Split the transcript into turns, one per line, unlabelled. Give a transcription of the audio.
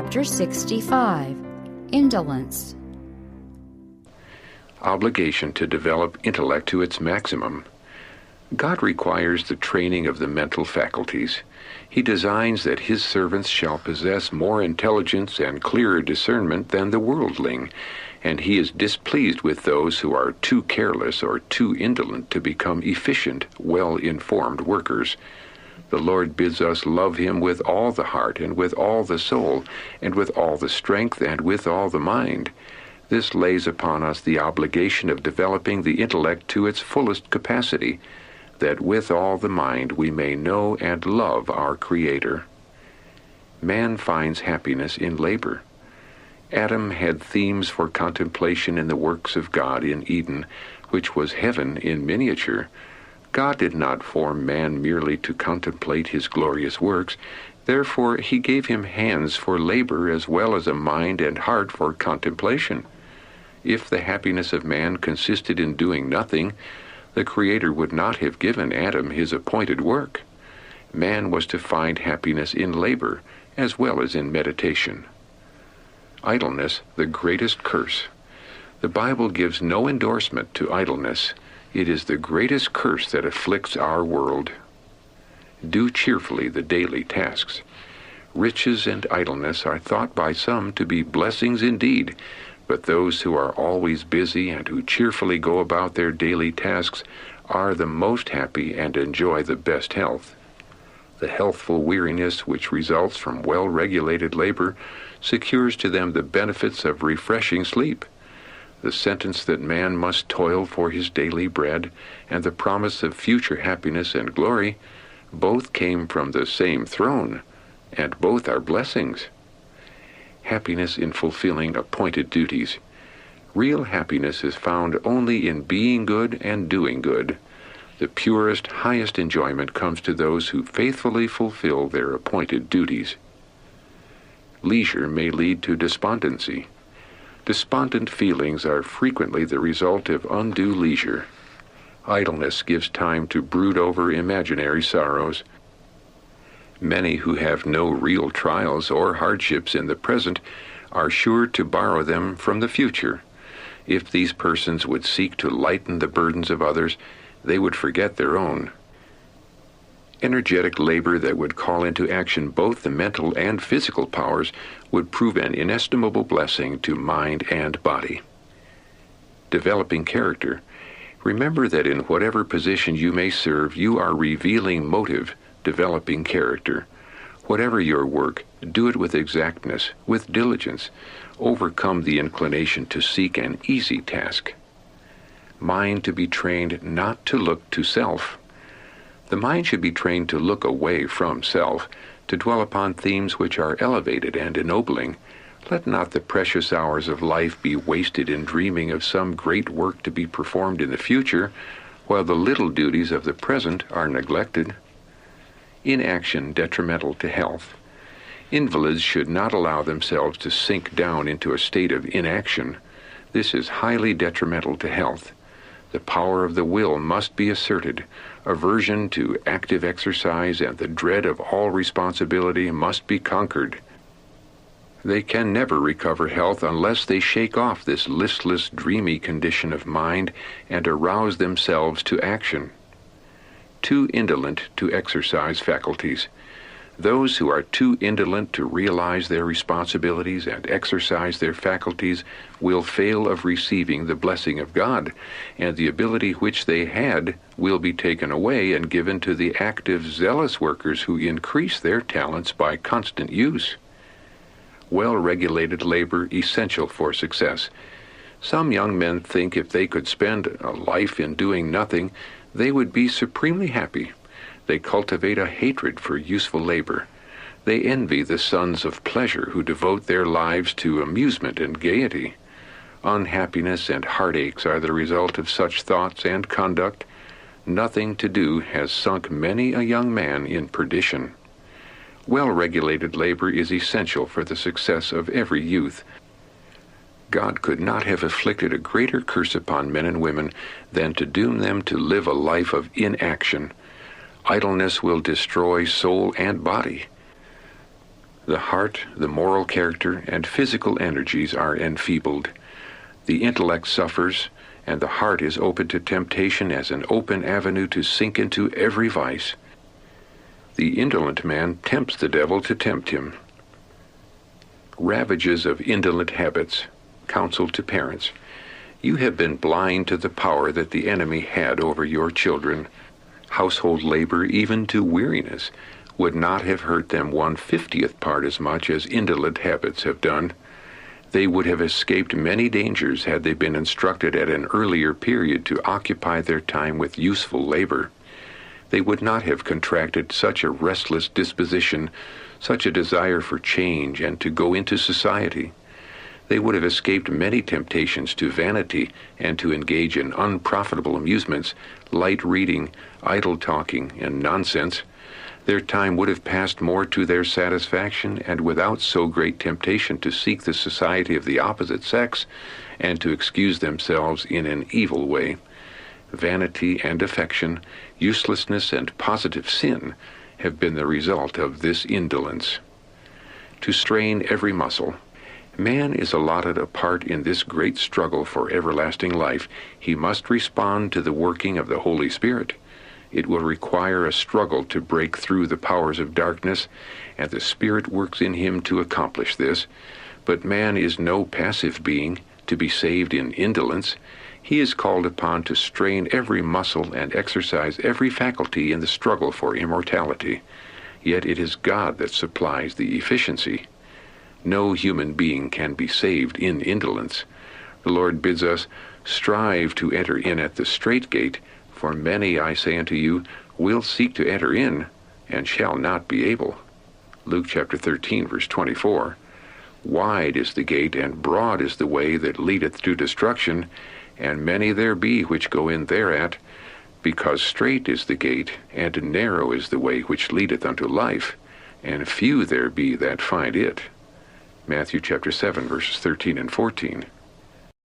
Chapter 65, Indolence.
Obligation to develop intellect to its maximum. God requires the training of the mental faculties. He designs that his servants shall possess more intelligence and clearer discernment than the worldling, and he is displeased with those who are too careless or too indolent to become efficient, well-informed workers. The Lord bids us love him with all the heart, and with all the soul, and with all the strength, and with all the mind. This lays upon us the obligation of developing the intellect to its fullest capacity, that with all the mind we may know and love our Creator. Man finds happiness in labor. Adam had themes for contemplation in the works of God in Eden, which was heaven in miniature. God did not form man merely to contemplate his glorious works. Therefore he gave him hands for labor as well as a mind and heart for contemplation. If the happiness of man consisted in doing nothing, the Creator would not have given Adam his appointed work. Man was to find happiness in labor as well as in meditation. Idleness, the greatest curse. The Bible gives no endorsement to idleness. It is the greatest curse that afflicts our world. Do cheerfully the daily tasks. Riches and idleness are thought by some to be blessings indeed, but those who are always busy and who cheerfully go about their daily tasks are the most happy and enjoy the best health. The healthful weariness which results from well-regulated labor secures to them the benefits of refreshing sleep. The sentence that man must toil for his daily bread and the promise of future happiness and glory both came from the same throne, and both are blessings. Happiness in fulfilling appointed duties. Real happiness is found only in being good and doing good. The purest, highest enjoyment comes to those who faithfully fulfill their appointed duties. Leisure may lead to despondency. Despondent feelings are frequently the result of undue leisure. Idleness gives time to brood over imaginary sorrows. Many who have no real trials or hardships in the present are sure to borrow them from the future. If these persons would seek to lighten the burdens of others, they would forget their own. Energetic labor that would call into action both the mental and physical powers would prove an inestimable blessing to mind and body. Developing character. Remember that in whatever position you may serve, you are revealing motive, developing character. Whatever your work, do it with exactness, with diligence. Overcome the inclination to seek an easy task. Mind to be trained not to look to self. The mind should be trained to look away from self, to dwell upon themes which are elevated and ennobling. Let not the precious hours of life be wasted in dreaming of some great work to be performed in the future, while the little duties of the present are neglected. Inaction detrimental to health. Invalids should not allow themselves to sink down into a state of inaction. This is highly detrimental to health. The power of the will must be asserted. Aversion to active exercise and the dread of all responsibility must be conquered. They can never recover health unless they shake off this listless, dreamy condition of mind and arouse themselves to action. Too indolent to exercise faculties. Those who are too indolent to realize their responsibilities and exercise their faculties will fail of receiving the blessing of God, and the ability which they had will be taken away and given to the active, zealous workers who increase their talents by constant use. Well-regulated labor essential for success. Some young men think if they could spend a life in doing nothing, they would be supremely happy. They cultivate a hatred for useful labor. They envy the sons of pleasure who devote their lives to amusement and gaiety. Unhappiness and heartaches are the result of such thoughts and conduct. Nothing to do has sunk many a young man in perdition. Well-regulated labor is essential for the success of every youth. God could not have afflicted a greater curse upon men and women than to doom them to live a life of inaction. Idleness will destroy soul and body. The heart, the moral character, and physical energies are enfeebled. The intellect suffers, and the heart is open to temptation as an open avenue to sink into every vice. The indolent man tempts the devil to tempt him. Ravages of indolent habits. Counsel to parents. You have been blind to the power that the enemy had over your children. Household labor, even to weariness, would not have hurt them 1/50th part as much as indolent habits have done. They would have escaped many dangers had they been instructed at an earlier period to occupy their time with useful labor. They would not have contracted such a restless disposition, such a desire for change and to go into society. They would have escaped many temptations to vanity and to engage in unprofitable amusements, light reading, idle talking, and nonsense. Their time would have passed more to their satisfaction and without so great temptation to seek the society of the opposite sex and to excuse themselves in an evil way. Vanity and affection, uselessness and positive sin have been the result of this indolence. To strain every muscle. Man is allotted a part in this great struggle for everlasting life. He must respond to the working of the Holy Spirit. It will require a struggle to break through the powers of darkness, and the Spirit works in him to accomplish this. But man is no passive being to be saved in indolence. He is called upon to strain every muscle and exercise every faculty in the struggle for immortality. Yet it is God that supplies the efficiency. No human being can be saved in indolence. The Lord bids us strive to enter in at the strait gate, for many, I say unto you, will seek to enter in, and shall not be able. Luke chapter 13, verse 24. Wide is the gate, and broad is the way that leadeth to destruction, and many there be which go in thereat, because strait is the gate, and narrow is the way which leadeth unto life, and few there be that find it. Matthew chapter 7, verses 13 and 14.